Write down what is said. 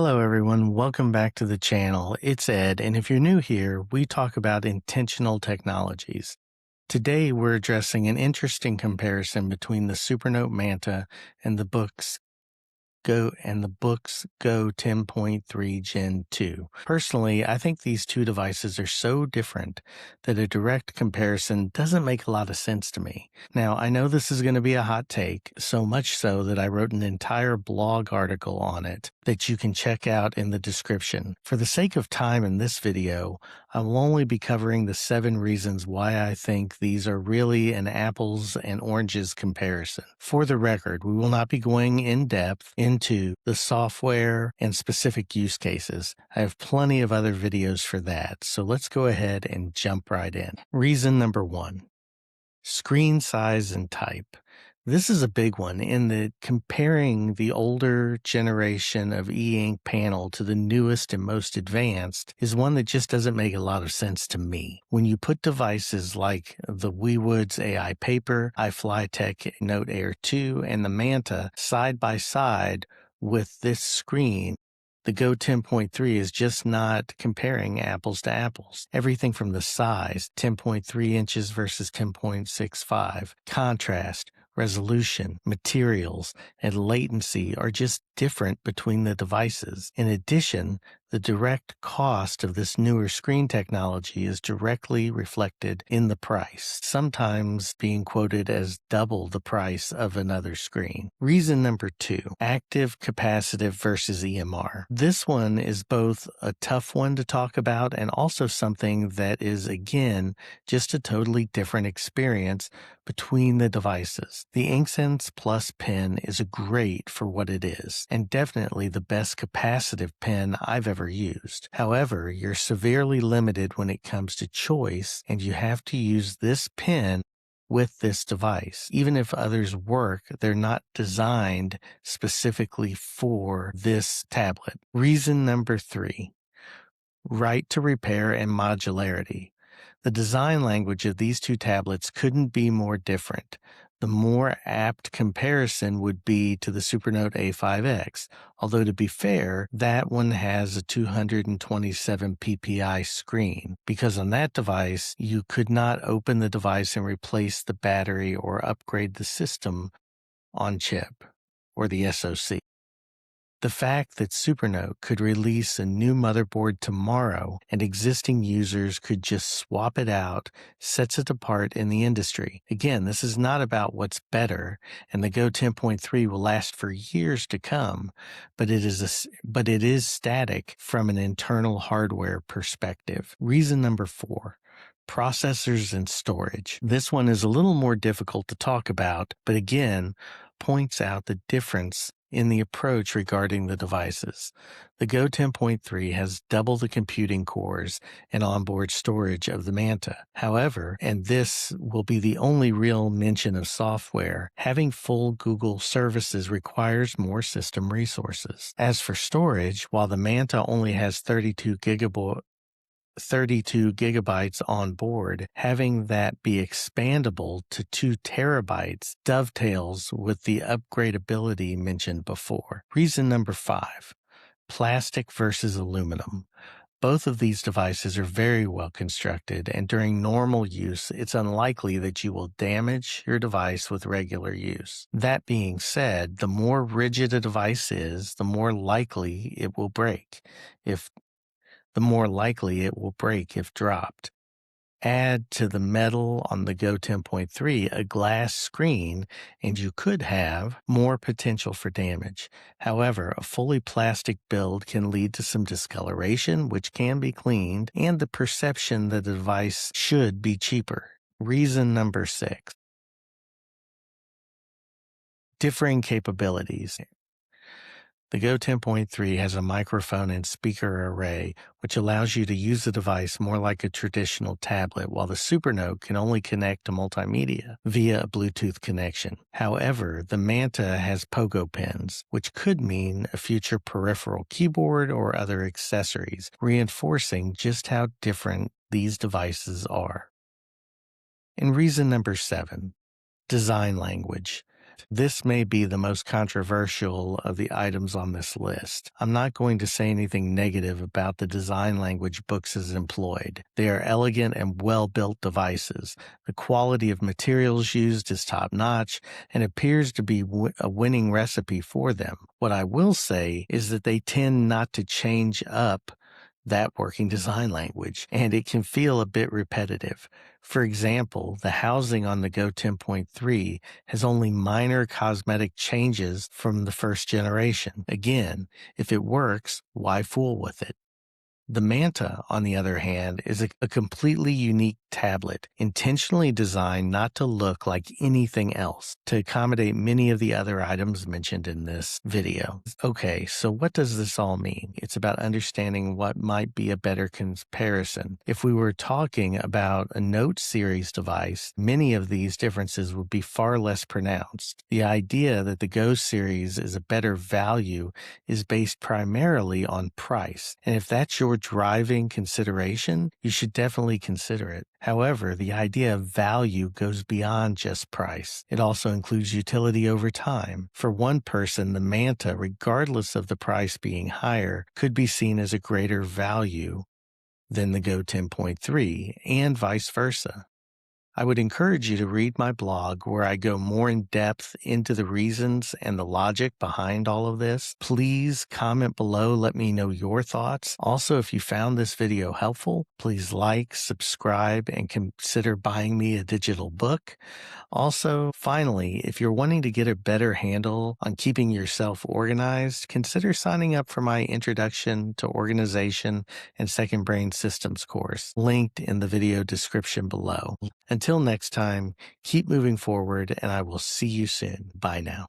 Hello, everyone. Welcome back to the channel. It's Ed, and if you're new here, we talk about intentional technologies. Today, we're addressing an interesting comparison between the Supernote Manta and the books Go 10.3 Gen 2. Personally, I think these two devices are so different that a direct comparison doesn't make a lot of sense to me. Now, I know this is going to be a hot take, so much so that I wrote an entire blog article on it that you can check out in the description. For the sake of time in this video, I will only be covering the 7 reasons why I think these are really an apples and oranges comparison. For the record, we will not be going in depth into the software and specific use cases. I have plenty of other videos for that, so let's go ahead and jump right in. Reason number 1, screen size and type. This is a big one in that comparing the older generation of e-ink panel to the newest and most advanced is one that just doesn't make a lot of sense to me. When you put devices like the WeWood's AI Paper, iFlyTek Note Air 2, and the Manta side by side with this screen, the Go 10.3 is just not comparing apples to apples. Everything from the size, 10.3 inches versus 10.65, contrast, resolution, materials, and latency are just different between the devices. In addition, the direct cost of this newer screen technology is directly reflected in the price, sometimes being quoted as double the price of another screen. Reason number 2, active capacitive versus EMR. This one is both a tough one to talk about and also something that is, again, just a totally different experience between the devices. The InkSense Plus pen is great for what it is, and definitely the best capacitive pen I've ever used. However, you're severely limited when it comes to choice, and you have to use this pen with this device. Even if others work, they're not designed specifically for this tablet. Reason number 3, right to repair and modularity. The design language of these two tablets couldn't be more different. The more apt comparison would be to the Supernote A5X, although to be fair, that one has a 227 ppi screen, because on that device, you could not open the device and replace the battery or upgrade the system on chip, or the SoC. The fact that Supernote could release a new motherboard tomorrow and existing users could just swap it out sets it apart in the industry. Again, this is not about what's better, and the Go 10.3 will last for years to come, but it is static from an internal hardware perspective. Reason number 4, processors and storage. This one is a little more difficult to talk about, but again, points out the difference in the approach regarding the devices. The Go 10.3 has double the computing cores and onboard storage of the Manta. However, and this will be the only real mention of software, having full Google services requires more system resources. As for storage, while the Manta only has 32 gigabytes on board, having that be expandable to 2 terabytes dovetails with the upgradability mentioned before. Reason number 5, plastic versus aluminum. Both of these devices are very well constructed, and during normal use, it's unlikely that you will damage your device with regular use. That being said, the more rigid a device is, the more likely it will break if dropped. Add to the metal on the Go 10.3 a glass screen, and you could have more potential for damage. However, a fully plastic build can lead to some discoloration, which can be cleaned, and the perception that the device should be cheaper. Reason number 6, differing capabilities. The Go 10.3 has a microphone and speaker array, which allows you to use the device more like a traditional tablet, while the Supernote can only connect to multimedia via a Bluetooth connection. However, the Manta has pogo pins, which could mean a future peripheral keyboard or other accessories, reinforcing just how different these devices are. And reason number 7, design language. This may be the most controversial of the items on this list. I'm not going to say anything negative about the design language Books has employed. They are elegant and well-built devices. The quality of materials used is top-notch and appears to be a winning recipe for them. What I will say is that they tend not to change up that working design language, and it can feel a bit repetitive. For example, the housing on the Go 10.3 has only minor cosmetic changes from the first generation. Again, if it works, why fool with it? The Manta, on the other hand, is a completely unique tablet, intentionally designed not to look like anything else, to accommodate many of the other items mentioned in this video. Okay, so what does this all mean? It's about understanding what might be a better comparison. If we were talking about a Note series device, many of these differences would be far less pronounced. The idea that the Go series is a better value is based primarily on price, and if that's your driving consideration, you should definitely consider it. However, the idea of value goes beyond just price. It also includes utility over time. For one person, the Manta, regardless of the price being higher, could be seen as a greater value than the Go 10.3, and vice versa. I would encourage you to read my blog where I go more in depth into the reasons and the logic behind all of this. Please comment below, let me know your thoughts. Also, if you found this video helpful, please like, subscribe, and consider buying me a digital book. Also, finally, if you're wanting to get a better handle on keeping yourself organized, consider signing up for my Introduction to Organization and Second Brain Systems course, linked in the video description below. Until next time, keep moving forward, and I will see you soon. Bye now.